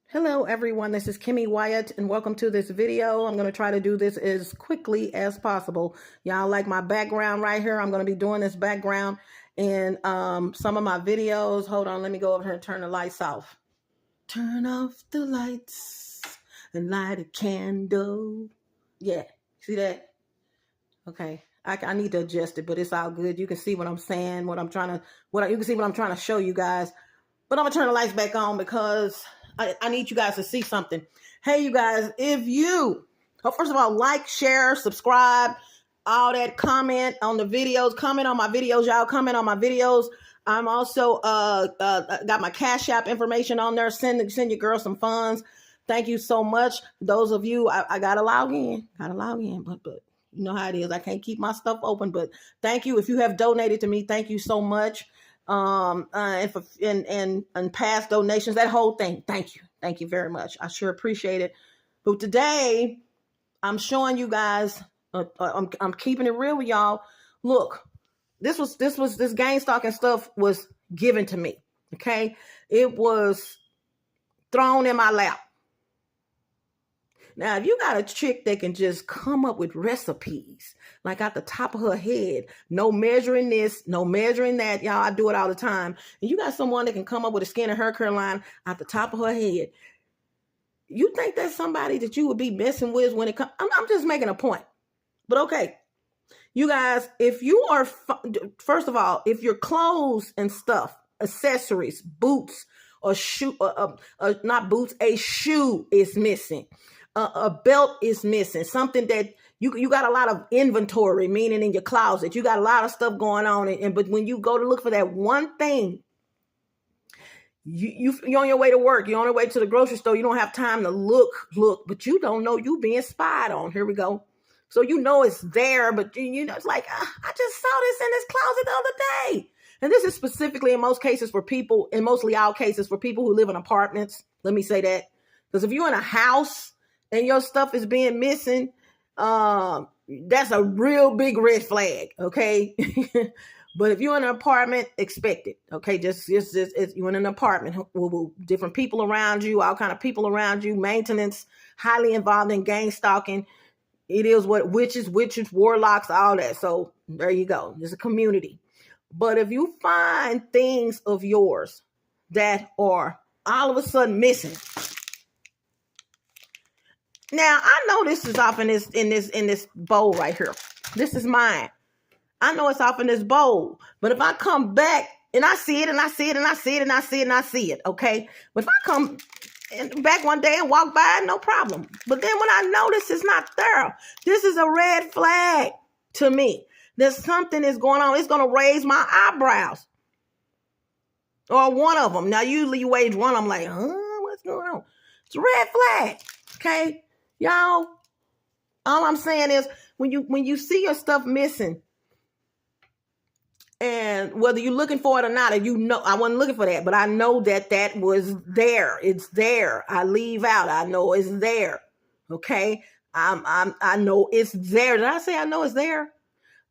Hello everyone, this is Kimmy Wyatt and welcome to this video. I'm going to try to do this as quickly as possible. Y'all like my background right here? I'm going to be doing this background in some of my videos. Hold on, let me go over here and turn the lights off. Turn off the lights and light a candle. Yeah, see that? Okay, I need to adjust it, but it's all good. You can see what I'm saying, you can see what I'm trying to show you guys. But I'm going to turn the lights back on because I need you guys to see something. Hey, you guys, first of all, like, share, subscribe, all that, comment on the videos, comment on my videos, y'all comment on my videos. I'm also got my Cash App information on there. Send your girl some funds. Thank you so much. Those of you, I got to log in, but you know how it is. I can't keep my stuff open, but thank you. If you have donated to me, thank you so much. And past donations, that whole thing. Thank you very much. I sure appreciate it. But today I'm showing you guys, I'm keeping it real with y'all. Look, this gang stalking stuff was given to me. Okay. It was thrown in my lap. Now, if you got a chick that can just come up with recipes, like at the top of her head, no measuring this, no measuring that, y'all, I do it all the time. And you got someone that can come up with a skin and hair care line at the top of her head. You think that's somebody that you would be messing with when it comes? I'm just making a point. But okay, you guys, if you are, first of all, if your clothes and stuff, accessories, boots, or shoe, not boots, a shoe is missing. A belt is missing, something that you got a lot of inventory, meaning in your closet, you got a lot of stuff going on. But when you go to look for that one thing, you're on your way to work, you're on your way to the grocery store, you don't have time to look, but you don't know you being spied on. Here we go. So you know it's there, but you know, it's like, I just saw this in this closet the other day. And this is specifically in most cases for people, in mostly all cases for people who live in apartments. Let me say that. Because if you're in a house and your stuff is being missing, that's a real big red flag, okay? But if you're in an apartment, expect it, okay? Just you're in an apartment with different people around you, all kind of people around you, maintenance, highly involved in gang stalking. It is what witches, warlocks, all that. So there you go. There's a community. But if you find things of yours that are all of a sudden missing, now, I know this is off in this bowl right here. This is mine. I know it's off in this bowl. But if I come back and I see it and I see it and I see it and I see it and I see it, okay? But if I come back one day and walk by, no problem. But then when I notice it's not there, this is a red flag to me. There's something is going on. It's going to raise my eyebrows. Or one of them. Now, usually you wage one, I'm like, what's going on? It's a red flag, okay? Y'all, all I'm saying is when you see your stuff missing, and whether you're looking for it or not, and you know, I wasn't looking for that, but I know that was there. It's there. I leave out. I know it's there. Okay. I know it's there. Did I say I know it's there?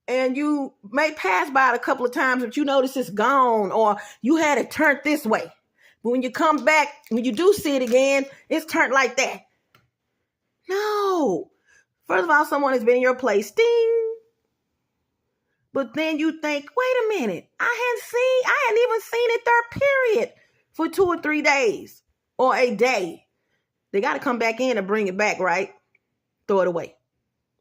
And you may pass by it a couple of times, but you notice it's gone, or you had it turned this way. But when you come back, when you do see it again, it's turned like that. No. First of all, someone has been in your place. Ding. But then you think, wait a minute. I hadn't even seen it there, period, for 2 or 3 days or a day. They got to come back in and bring it back, right? Throw it away.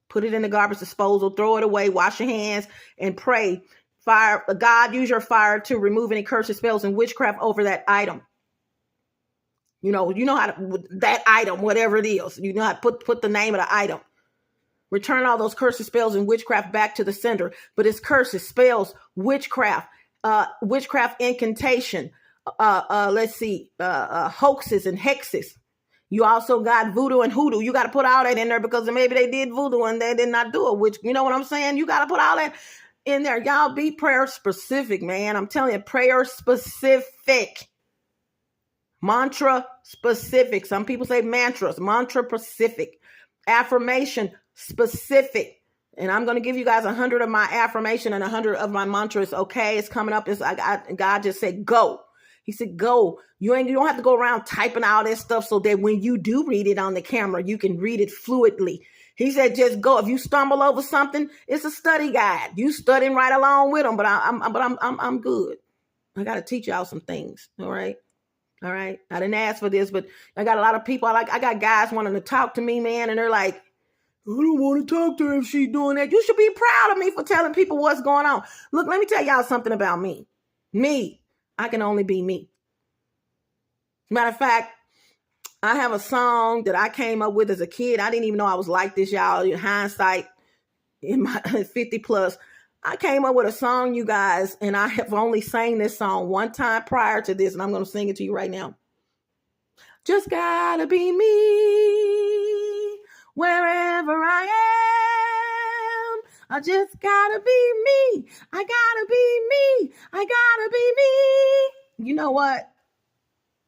Put it in the garbage disposal. Throw it away. Wash your hands and pray. God, use your fire to remove any curses, spells, and witchcraft over that item. You know how to, that item, whatever it is, you know how to put the name of the item. Return all those curses, spells, and witchcraft back to the sender. But it's curses, spells, witchcraft incantation, hoaxes and hexes. You also got voodoo and hoodoo. You got to put all that in there because maybe they did voodoo and they did not do it, which, you know what I'm saying? You got to put all that in there. Y'all be prayer specific, man. I'm telling you, prayer specific. Mantra specific. Some people say mantras. Mantra specific. Affirmation specific. And I'm going to give you guys 100 of my affirmation and 100 of my mantras. Okay, it's coming up. God just said go. He said, go. You don't have to go around typing all that stuff so that when you do read it on the camera, you can read it fluidly. He said, just go. If you stumble over something, it's a study guide. You studying right along with them, but I'm good. I got to teach y'all some things. All right. All right. I didn't ask for this, but I got a lot of people. I got guys wanting to talk to me, man. And they're like, I don't want to talk to her if she's doing that. You should be proud of me for telling people what's going on. Look, let me tell y'all something about me. Me, I can only be me. Matter of fact, I have a song that I came up with as a kid. I didn't even know I was like this, y'all. In hindsight, in my 50 plus, I came up with a song, you guys, and I have only sang this song one time prior to this, and I'm going to sing it to you right now. Just gotta be me wherever I am. I just gotta be me. I gotta be me. I gotta be me. You know what?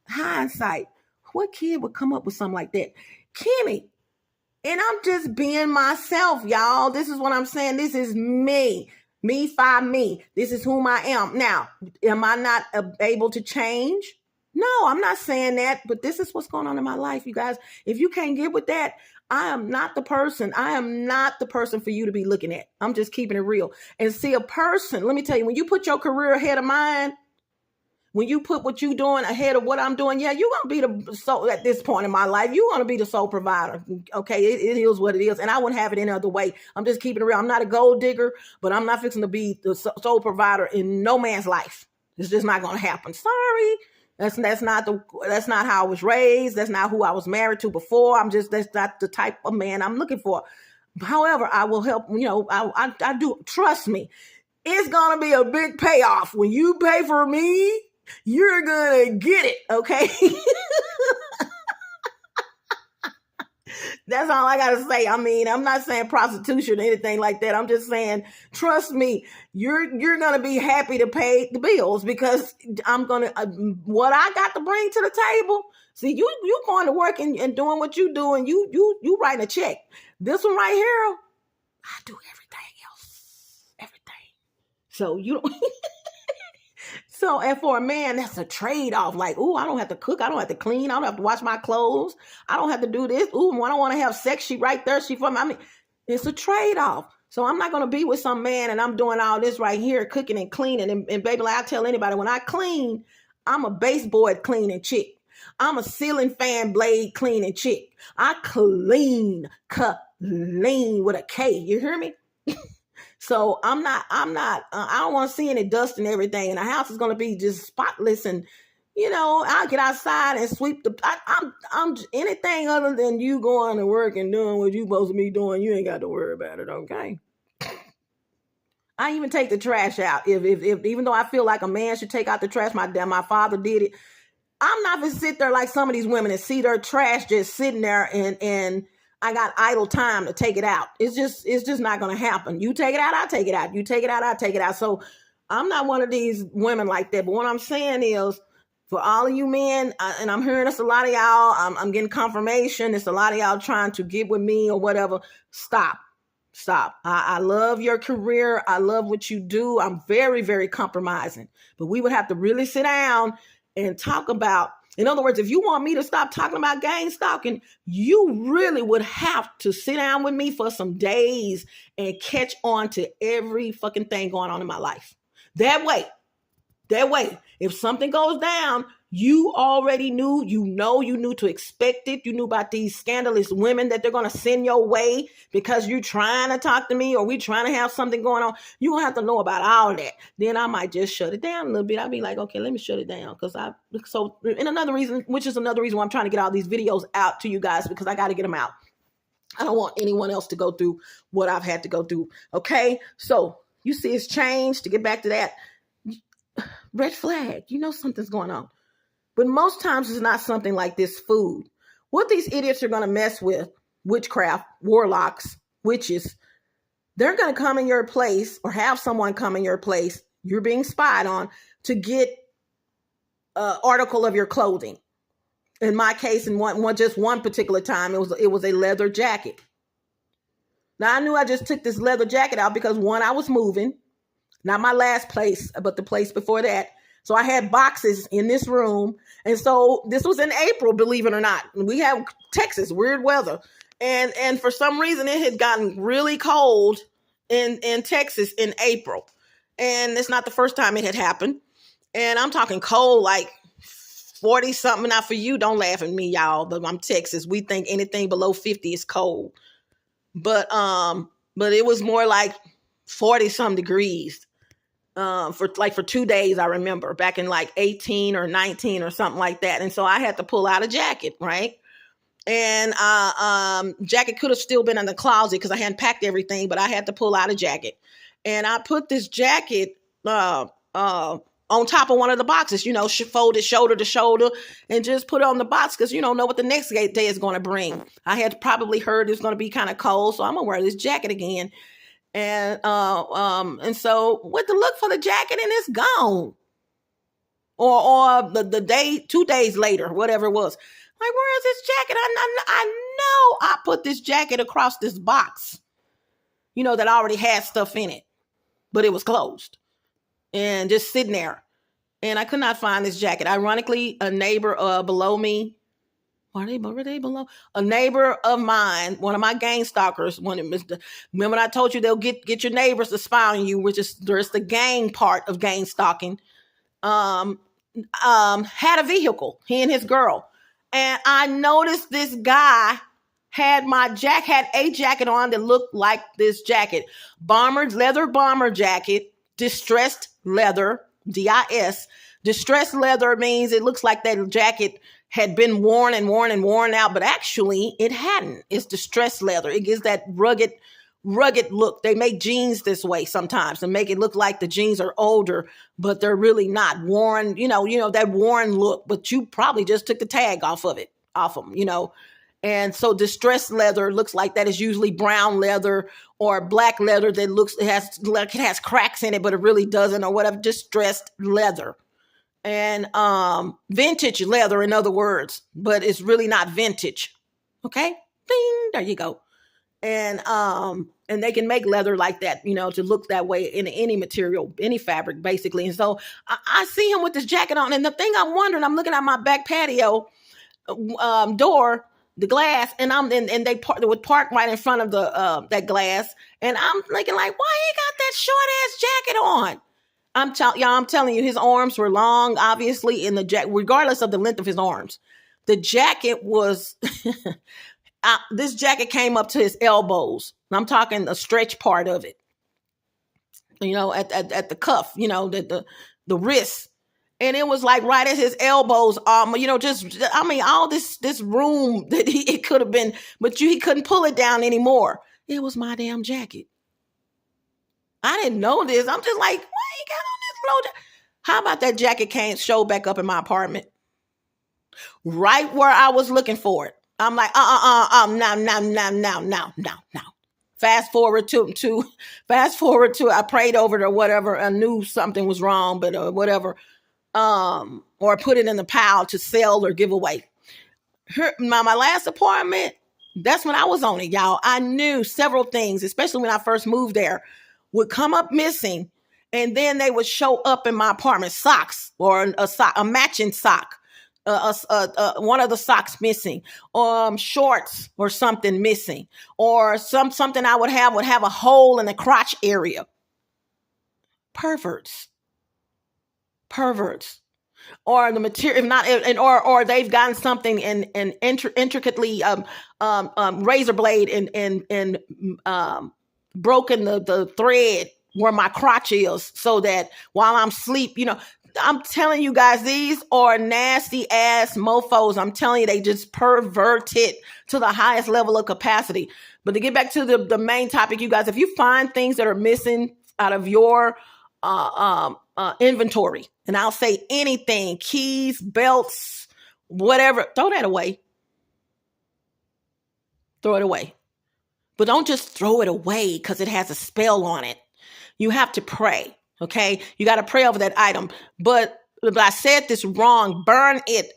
Hindsight. What kid would come up with something like that? Kimmy. And I'm just being myself, y'all. This is what I'm saying. This is me. Me, find me. This is whom I am. Now, am I not able to change? No, I'm not saying that, but this is what's going on in my life, you guys. If you can't get with that, I am not the person. I am not the person for you to be looking at. I'm just keeping it real. And see, a person, let me tell you, when you put your career ahead of mine, when you put what you're doing ahead of what I'm doing, yeah, you're going to be the soul at this point in my life. You're going to be the sole provider. Okay, it is what it is. And I wouldn't have it any other way. I'm just keeping it real. I'm not a gold digger, but I'm not fixing to be the sole provider in no man's life. It's just not going to happen. Sorry. That's not how I was raised. That's not who I was married to before. That's not the type of man I'm looking for. However, I will help, I do. Trust me. It's going to be a big payoff. When you pay for me, you're going to get it, okay? That's all I got to say. I mean, I'm not saying prostitution or anything like that. I'm just saying, trust me, you're going to be happy to pay the bills because I'm going to, what I got to bring to the table. See, you going to work and doing what you do and you writing a check. This one right here, I do everything else. Everything. So you don't. So, and for a man, that's a trade-off. Like, ooh, I don't have to cook. I don't have to clean. I don't have to wash my clothes. I don't have to do this. Ooh, I don't want to have sex. She right there. I mean, it's a trade-off. So I'm not going to be with some man and I'm doing all this right here, cooking and cleaning. And baby, like I tell anybody, when I clean, I'm a baseboard cleaning chick. I'm a ceiling fan blade cleaning chick. I clean with a K. You hear me? So I don't want to see any dust and everything. And the house is going to be just spotless. And, I'll get outside and sweep I'm anything other than you going to work and doing what you supposed to be doing. You ain't got to worry about it. Okay. I even take the trash out. If even though I feel like a man should take out the trash, my father did it. I'm not going to sit there like some of these women and see their trash just sitting there and I got idle time to take it out. It's just not going to happen. You take it out, I take it out. You take it out, I take it out. So I'm not one of these women like that. But what I'm saying is, for all of you men, and I'm hearing this a lot of y'all, I'm getting confirmation. It's a lot of y'all trying to get with me or whatever. Stop. I love your career. I love what you do. I'm very, very compromising. But we would have to really sit down and talk about. In other words, if you want me to stop talking about gang stalking, you really would have to sit down with me for some days and catch on to every fucking thing going on in my life. That way, if something goes down, you already knew, you knew to expect it. You knew about these scandalous women that they're going to send your way because you're trying to talk to me or we trying to have something going on. You're going to have to know about all that. Then I might just shut it down a little bit. I'll be like, okay, let me shut it down. Another reason why I'm trying to get all these videos out to you guys, because I got to get them out. I don't want anyone else to go through what I've had to go through. Okay. So you see it's changed. To get back to that, red flag, something's going on. But most times it's not something like this food. What these idiots are going to mess with, witchcraft, warlocks, witches, they're going to come in your place or have someone come in your place, you're being spied on, to get an article of your clothing. In my case, in one particular time, it was a leather jacket. Now, I knew I just took this leather jacket out because, one, I was moving. Not my last place, but the place before that. So I had boxes in this room. And so this was in April, believe it or not. We have Texas, weird weather. And for some reason it had gotten really cold in Texas in April. And it's not the first time it had happened. And I'm talking cold, like 40 something. Now for you, don't laugh at me, y'all, but I'm Texas. We think anything below 50 is cold. But it was more like 40 some degrees. For 2 days, I remember back in like 18 or 19 or something like that. And so I had to pull out a jacket, right? And jacket could have still been in the closet because I hadn't packed everything, but I had to pull out a jacket. And I put this jacket on top of one of the boxes, folded shoulder to shoulder, and just put it on the box because you don't know what the next day is going to bring. I had probably heard it's going to be kind of cold, so I'm going to wear this jacket again. And so went to look for the jacket and it's gone. Or the day, 2 days later, whatever it was. Like, where is this jacket? I know I put this jacket across this box, that already had stuff in it, but it was closed and just sitting there. And I could not find this jacket. Ironically, a neighbor below me, were they below? A neighbor of mine, one of my gang stalkers, remember when I told you they'll get your neighbors to spy on you, which is there's the gang part of gang stalking, had a vehicle, he and his girl. And I noticed this guy had a jacket on that looked like this jacket. Leather bomber jacket, distressed leather, DIS. Distressed leather means it looks like that jacket had been worn out, but actually it hadn't. It's distressed leather. It gives that rugged look. They make jeans this way sometimes and make it look like the jeans are older, but they're really not worn, that worn look, but you probably just took the tag off them, And so distressed leather looks like that is usually brown leather or black leather that it has cracks in it, but it really doesn't, or whatever. Distressed leather. And vintage leather, in other words, but it's really not vintage. Okay? Ding, there you go. And they can make leather like that, to look that way in any material, any fabric, basically. And so I see him with this jacket on. And the thing I'm wondering, I'm looking at my back patio door, the glass, and they would park right in front of the that glass. And I'm thinking, like, why he got that short ass jacket on? I'm telling you, his arms were long, obviously, in the jacket, regardless of the length of his arms. The jacket was, this jacket came up to his elbows. I'm talking a stretch part of it, at the cuff, the wrist. And it was like right at his elbows, all this room that it could have been, but he couldn't pull it down anymore. It was my damn jacket. I didn't know this. I'm just like, why you got on this low jacket? How about that jacket showed back up in my apartment? Right where I was looking for it. I'm like, no. Fast forward to, I prayed over it or whatever. I knew something was wrong, but whatever. Or put it in the pile to sell or give away. My last apartment, that's when I was on it, y'all. I knew several things, especially when I first moved there, would come up missing, and then they would show up in my apartment. Socks, or a matching sock, one of the socks missing, or shorts or something missing, or something I would have a hole in the crotch area. Perverts, or the material, if not, or they've gotten something and intricately razor blade and broken the thread where my crotch is, so that while I'm asleep, I'm telling you guys, these are nasty ass mofos. I'm telling you, they just pervert it to the highest level of capacity. But to get back to the main topic, you guys, if you find things that are missing out of your inventory, and I'll say anything, keys, belts, whatever, throw that away. Throw it away. But don't just throw it away because it has a spell on it. You have to pray, okay? You got to pray over that item. But I said this wrong. Burn it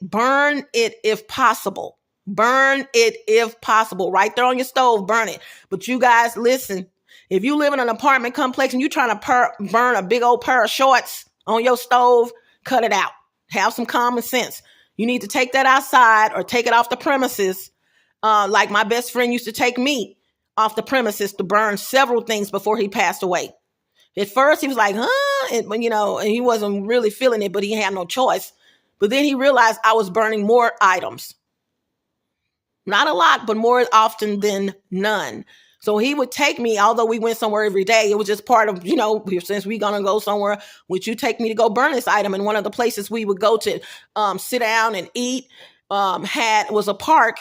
if possible. Burn it if possible. Right there on your stove, burn it. But you guys, listen, if you live in an apartment complex and you're trying to burn a big old pair of shorts on your stove, cut it out. Have some common sense. You need to take that outside or take it off the premises. Like my best friend used to take me off the premises to burn several things before he passed away. At first, he was like, and he wasn't really feeling it, but he had no choice. But then he realized I was burning more items. Not a lot, but more often than none. So he would take me, although we went somewhere every day. It was just part of, since we're going to go somewhere, would you take me to go burn this item? And one of the places we would go to sit down and eat was a park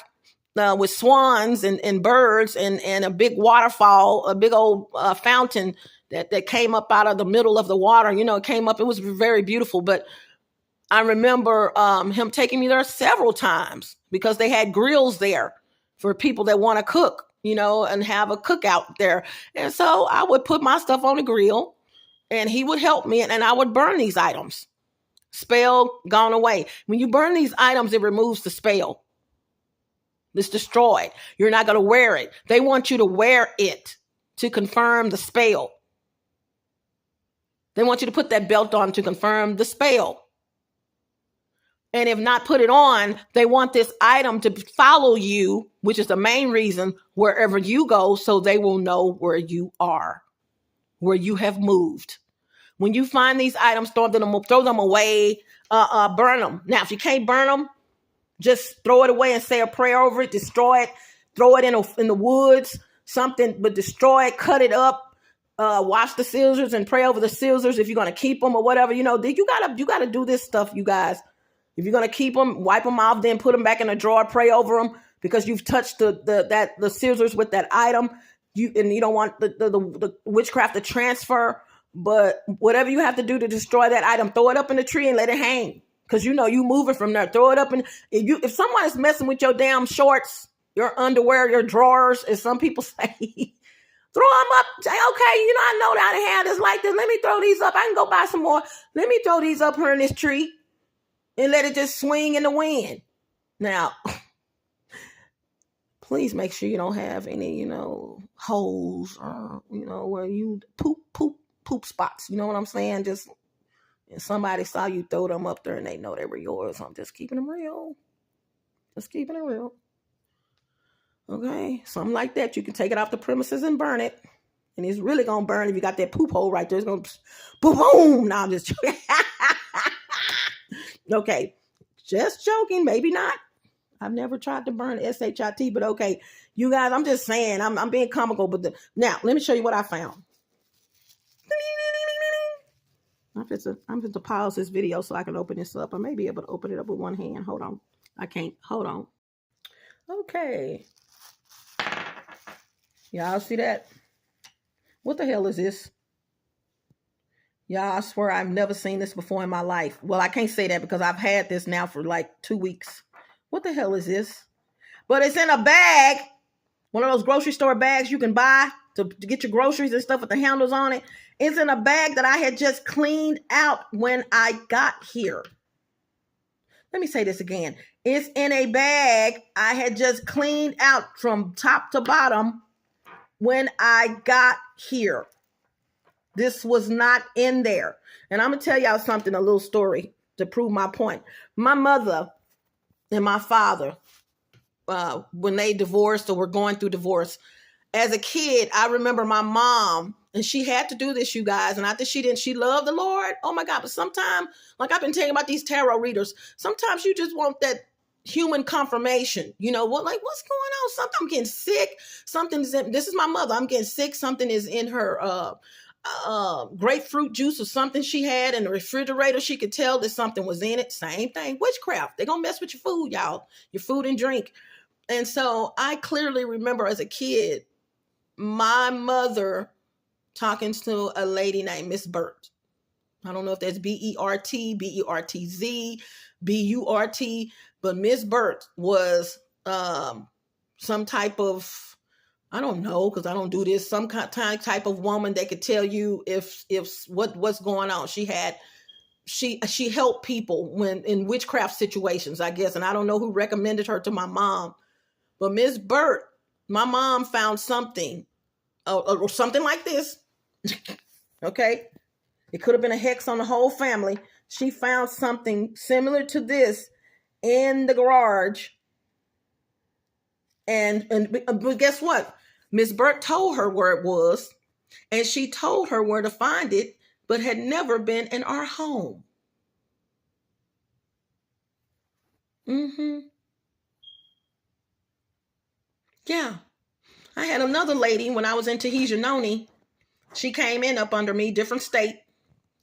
with swans and birds and a big waterfall, a big old fountain that came up out of the middle of the water. It came up. It was very beautiful. But I remember him taking me there several times because they had grills there for people that want to cook, and have a cookout there. And so I would put my stuff on the grill and he would help me and I would burn these items. Spell gone away. When you burn these items, it removes the spell. It's destroyed. You're not going to wear it. They want you to wear it to confirm the spell. They want you to put that belt on to confirm the spell. And if not put it on, they want this item to follow you, which is the main reason wherever you go, so they will know where you are, where you have moved. When you find these items, throw them away, burn them. Now, if you can't burn them, just throw it away and say a prayer over it, destroy it, throw it in the woods, something, but destroy it, cut it up. Wash the scissors and pray over the scissors if you're going to keep them or whatever. You got to do this stuff, you guys. If you're going to keep them, wipe them off, then put them back in a drawer, pray over them because you've touched the scissors with that item. You don't want the witchcraft to transfer, but whatever you have to do to destroy that item, throw it up in the tree and let it hang because you moving from there. Throw it up if someone is messing with your damn shorts, your underwear, your drawers, as some people say, throw them up. Say, okay, I know that I had this like this. Let me throw these up. I can go buy some more. Let me throw these up here in this tree and let it just swing in the wind. Now, please make sure you don't have any, holes or, where you poop spots. You know what I'm saying? Just if somebody saw you throw them up there and they know they were yours. I'm just keeping them real. Just keeping it real. Okay, something like that. You can take it off the premises and burn it. And it's really going to burn if you got that poop hole right there. It's going to boom, boom. No, I'm just joking. Okay, just joking. Maybe not. I've never tried to burn SHIT, but okay. You guys, I'm just saying. I'm being comical. But now, let me show you what I found. I'm just to pause this video so I can open this up. I may be able to open it up with one hand. Hold on. I can't. Hold on. Okay. Y'all see that? What the hell is this? Y'all, I swear I've never seen this before in my life. Well, I can't say that because I've had this now for like 2 weeks. What the hell is this? But it's in a bag. One of those grocery store bags you can buy to get your groceries and stuff with the handles on it. It's in a bag that I had just cleaned out when I got here. Let me say this again. It's in a bag I had just cleaned out from top to bottom when I got here. This was not in there. And I'm going to tell y'all something, a little story to prove my point. My mother and my father, when they divorced or were going through divorce, as a kid, I remember my mom, and she had to do this, you guys. And after she loved the Lord. Oh my God. But sometimes, like I've been telling about these tarot readers, sometimes you just want that human confirmation. What's going on? Something, I'm getting sick. This is my mother. I'm getting sick. Something is in her grapefruit juice or something she had in the refrigerator. She could tell that something was in it. Same thing. Witchcraft. They're going to mess with your food, y'all. Your food and drink. And so I clearly remember as a kid, my mother talking to a lady named Miss Burt. I don't know if that's B-E-R-T, B-E-R-T-Z, B-U-R-T, but Miss Burt was some type of, I don't know, because I don't do this, some type of woman that could tell you if what's going on. She helped people when in witchcraft situations, I guess, and I don't know who recommended her to my mom, but Miss Burt, my mom found something or something like this. Okay. It could have been a hex on the whole family. she found something similar to this in the garage. But guess what? Miss Burt told her where it was, and she told her where to find it, but had never been in our home. Yeah. I had another lady when I was in Tahitianoni. She came in up under me, different state,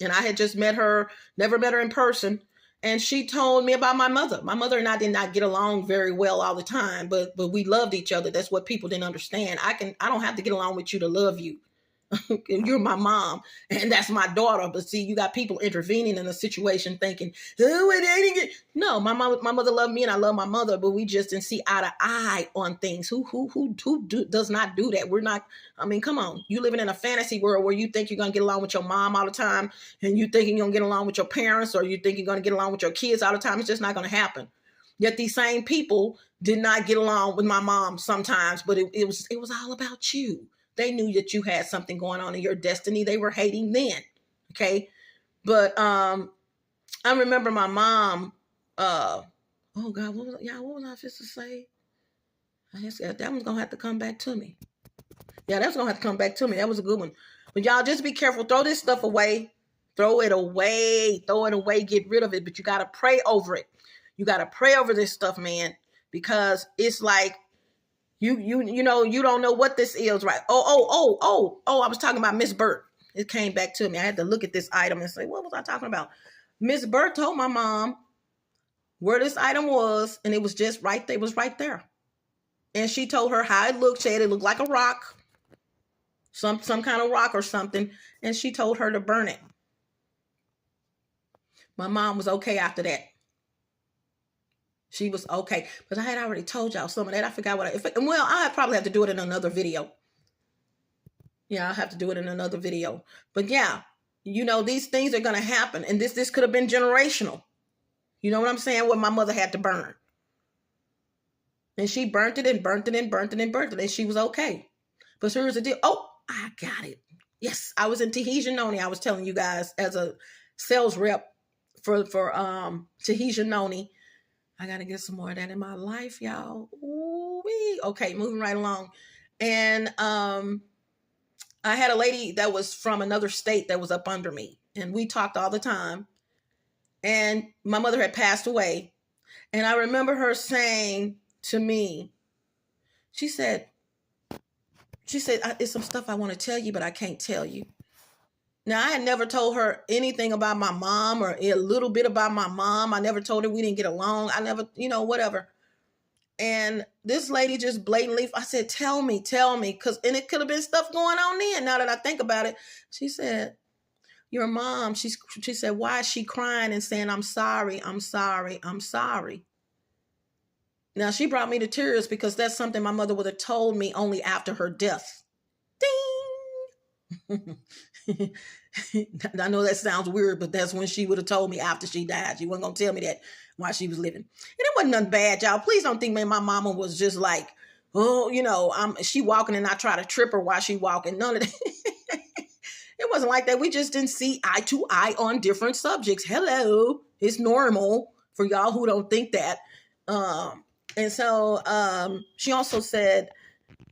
and I had just met her, never met her in person. And she told me about my mother. My mother and I did not get along very well all the time, but we loved each other. That's what people didn't understand. I don't have to get along with you to love you. You're my mom, and that's my daughter. But see, you got people intervening in a situation, thinking, "Oh, it ain't it." No, my mother loved me, and I love my mother, but we just didn't see eye to eye on things. Who does not do that? We're not. I mean, come on. You living in a fantasy world where you think you're gonna get along with your mom all the time, and you think you're gonna get along with your parents, or you think you're gonna get along with your kids all the time. It's just not gonna happen. Yet these same people did not get along with my mom sometimes, but it was all about you. They knew that you had something going on in your destiny. They were hating then. Okay. But I remember my mom, oh God, what was I supposed to say? I guess that one's gonna have to come back to me. Yeah, that's gonna have to come back to me. That was a good one. But y'all just be careful. Throw this stuff away. Throw it away. Throw it away. Get rid of it. But you gotta pray over it. You gotta pray over this stuff, man, because it's like you know, you don't know what this is, right? Oh, I was talking about Miss Burt. It came back to me. I had to look at this item and say, what was I talking about? Miss Burt told my mom where this item was, and it was just right there. It was right there. And she told her how it looked. She said it looked like a rock, some kind of rock or something. And she told her to burn it. My mom was okay after that. She was okay. But I had already told y'all some of that. I forgot I'll probably have to do it in another video. Yeah, I'll have to do it in another video. But yeah, you know, these things are going to happen. And this could have been generational. You know what I'm saying? What my mother had to burn. And she burnt it and burnt it and burnt it and burnt it. And she was okay. But here's the deal. Oh, I got it. Yes, I was in Tahitianoni. I was telling you guys as a sales rep for Tahitianoni. I got to get some more of that in my life, y'all. Ooh-wee. Okay, moving right along. And I had a lady that was from another state that was up under me. And we talked all the time. And my mother had passed away. And I remember her saying to me, she said, it's some stuff I want to tell you, but I can't tell you. Now, I had never told her anything about my mom or a little bit about my mom. I never told her we didn't get along. I never, whatever. And this lady just blatantly, I said, tell me. And it could have been stuff going on then. Now that I think about it, she said, your mom, she said, why is she crying and saying, I'm sorry. Now, she brought me to tears because that's something my mother would have told me only after her death. Ding! I know that sounds weird, but that's when she would have told me after she died. She wasn't going to tell me that while she was living. And it wasn't nothing bad, y'all. Please don't think, man, my mama was just like, oh, she walking and I try to trip her while she walking. None of that. It wasn't like that. We just didn't see eye to eye on different subjects. Hello. It's normal for y'all who don't think that. And so she also said,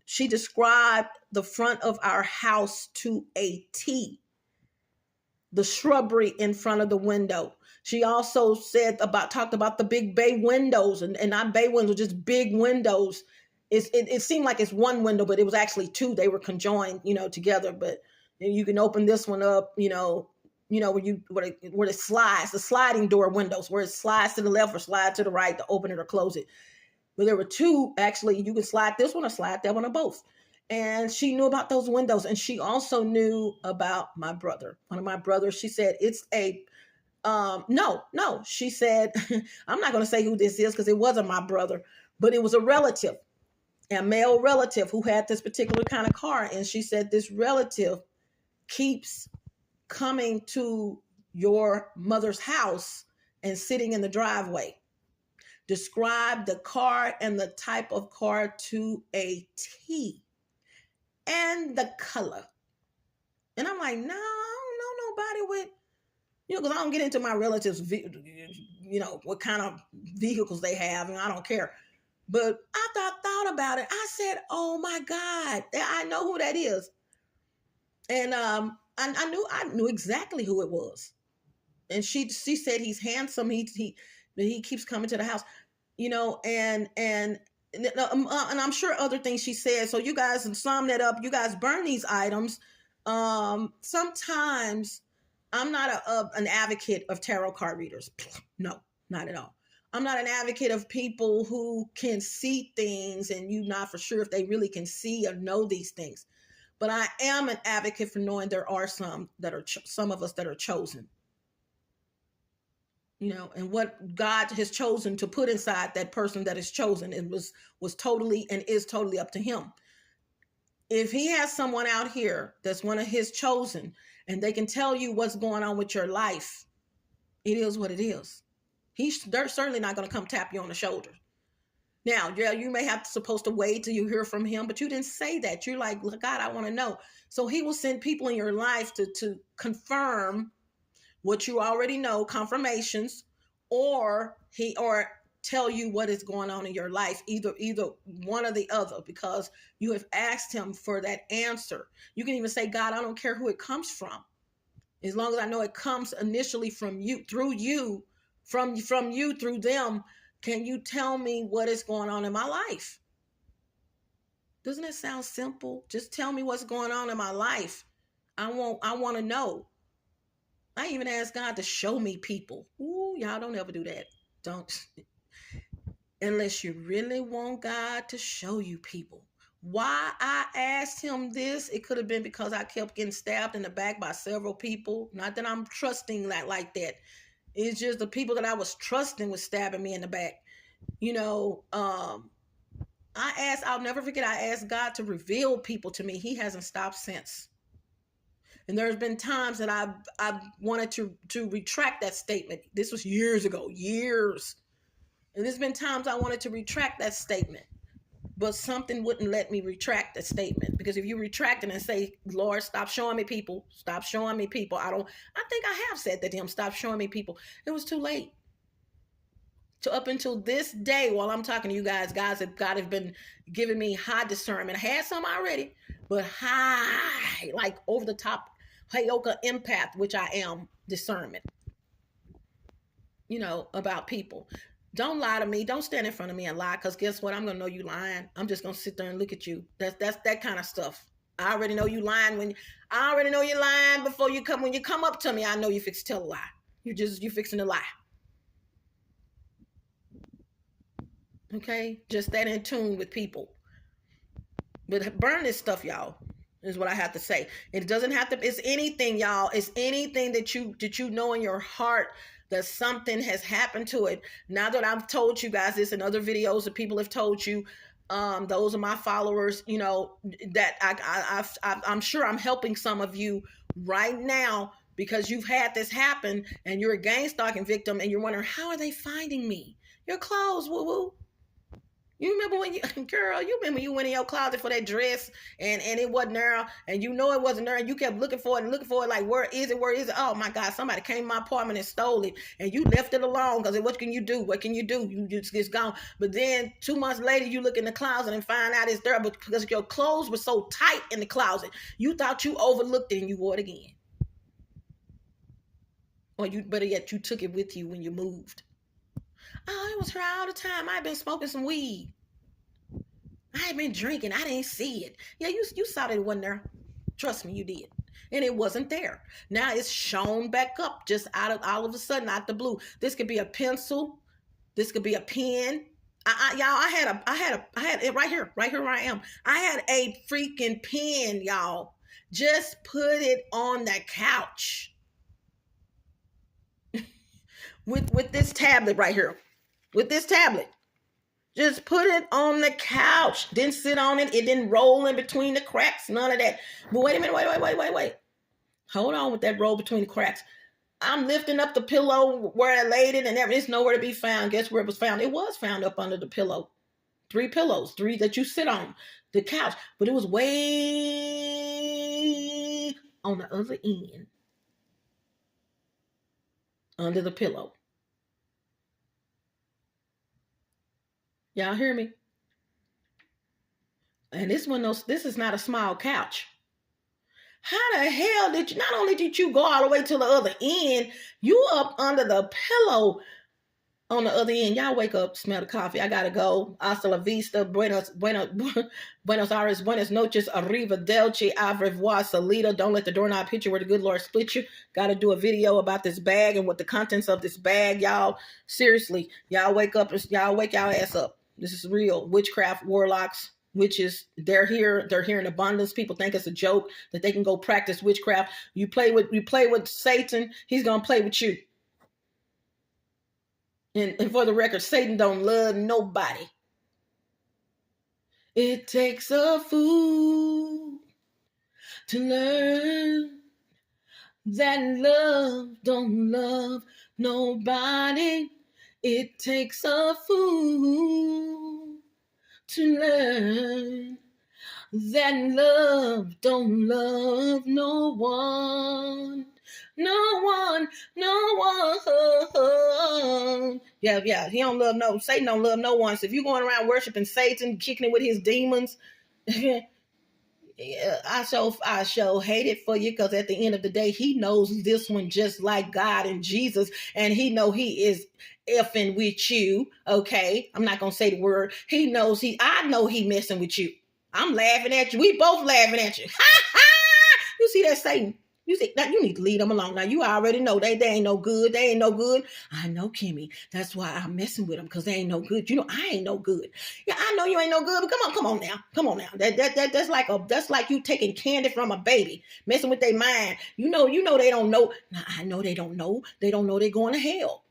she described the front of our house to a T. The shrubbery in front of the window. She also talked about the big bay windows and not bay windows, just big windows. It seemed like it's one window, but it was actually two. They were conjoined, together. But you can open this one up, where it slides, the sliding door windows, where it slides to the left or slide to the right to open it or close it. But there were two, actually, you could slide this one or slide that one or both. And she knew about those windows. And she also knew about my brother. One of my brothers, she said, it's no. She said, I'm not going to say who this is because it wasn't my brother, but it was a relative, a male relative who had this particular kind of car. And she said, this relative keeps coming to your mother's house and sitting in the driveway. Describe the car and the type of car to a T and the color. And I'm like, no, I don't know nobody with You know, because I don't get into my relatives, you know, what kind of vehicles they have, and I don't care. But after I thought about it, I said, "Oh my God, I know who that is," and I knew exactly who it was. And she said he's handsome. He keeps coming to the house, you know, and I'm sure other things she said. So you guys can sum that up. You guys burn these items. Sometimes I'm not an advocate of tarot card readers. No, not at all. I'm not an advocate of people who can see things and you're not for sure if they really can see or know these things. But I am an advocate for knowing there are some that are some of us that are chosen, you know, and what God has chosen to put inside that person that is chosen, it was totally and is totally up to him. If he has someone out here that's one of his chosen and they can tell you what's going on with your life, it is what it is. They're certainly not going to come tap you on the shoulder. Now, yeah, you may have supposed to wait till you hear from him, but you didn't say that. You're like, God, I want to know. So he will send people in your life to confirm what you already know, confirmations, or tell you what is going on in your life, either one or the other, because you have asked him for that answer. You can even say, God, I don't care who it comes from, as long as I know it comes initially from you, through you, from you through them. Can you tell me what is going on in my life? Doesn't it sound simple? Just tell me what's going on in my life. I want to know. I even asked God to show me people. Ooh, y'all don't ever do that. Don't. Unless you really want God to show you people. Why I asked him this, it could have been because I kept getting stabbed in the back by several people. Not that I'm trusting that like that. It's just the people that I was trusting was stabbing me in the back. You know, I'll never forget, I asked God to reveal people to me. He hasn't stopped since. And there's been times that I've wanted to retract that statement. This was years ago, years. And there's been times I wanted to retract that statement, but something wouldn't let me retract that statement. Because if you retract it and say, Lord, stop showing me people, stop showing me people. I think I have said that to him, stop showing me people. It was too late. So up until this day, while I'm talking to you guys, God has been giving me high discernment. I had some already, but high, like over the top, Hayoka empath, which I am, discernment, you know, about people. Don't lie to me. Don't stand in front of me and lie, because guess what? I'm going to know you lying. I'm just going to sit there and look at you. That's that kind of stuff. I already know you lying I already know you're lying before you come. When you come up to me, I know you fix to tell a lie. You fixing to lie. Okay? Just that in tune with people. But burn this stuff, y'all, is what I have to say. It doesn't have to, it's anything, y'all. It's anything that you know in your heart that something has happened to it. Now that I've told you guys this in other videos that people have told you, those are my followers, you know, that I'm sure I'm helping some of you right now because you've had this happen and you're a gang stalking victim and you're wondering, how are they finding me? Your clothes, woo-woo. You remember when you remember you went in your closet for that dress and it wasn't there and you know it wasn't there and you kept looking for it, like, where is it? Oh my God, somebody came in my apartment and stole it and you left it alone because what can you do? It's gone. But then 2 months later you look in the closet and find out it's there, but because your clothes were so tight in the closet, you thought you overlooked it and you wore it again. Or better yet, you took it with you when you moved. Oh, it was her all the time. I've been smoking some weed. I had been drinking. I didn't see it. Yeah, you saw that it wasn't there. Trust me, you did. And it wasn't there. Now it's shown back up just all of a sudden, out the blue. This could be a pencil. This could be a pen. I had it right here where I am. I had a freaking pen, y'all. Just put it on the couch. with this tablet right here. With this tablet. Just put it on the couch. Didn't sit on it. It didn't roll in between the cracks. None of that. But wait a minute. Wait. Hold on with that roll between the cracks. I'm lifting up the pillow where I laid it and it's nowhere to be found. Guess where it was found? It was found up under the pillow. 3 pillows. 3 that you sit on. The couch. But it was way on the other end. under the pillow. Y'all hear me? And this is not a small couch. How the hell did you, not only did you go all the way to the other end, you up under the pillow on the other end. Y'all wake up, smell the coffee. I gotta go. Hasta la vista. Buenos Aires. Buenos noches. Arrivederci. Au revoir. Salida. Don't let the doorknob hit you where the good Lord split you. Gotta do a video about this bag and what the contents of this bag. Y'all, seriously, y'all wake up. Y'all wake y'all ass up. This is real. Witchcraft, warlocks, witches, they're here in abundance. People think it's a joke that they can go practice witchcraft. You play with Satan, he's gonna play with you. And for the record, Satan don't love nobody. It takes a fool to learn that love don't love nobody. It takes a fool to learn that love don't love no one. No one. Yeah. He don't love no. Satan don't love no one. So if you're going around worshiping Satan, kicking it with his demons, yeah, I sure hate it for you, because at the end of the day, he knows this one just like God and Jesus, and he know he is effing with you. Okay, I'm not gonna say the word. I know he messing with you. I'm laughing at you. We both laughing at you. You see that, Satan? You see that? You need to leave them alone. Now you already know they ain't no good. They ain't no good. I know, Kimmy. That's why I'm messing with them, because they ain't no good. You know I ain't no good. Yeah, I know you ain't no good. But come on now. That's like you taking candy from a baby, messing with their mind. You know they don't know. Now I know they don't know. They don't know they're going to hell.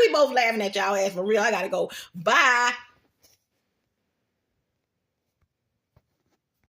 We both laughing at y'all ass for real. I gotta go. Bye.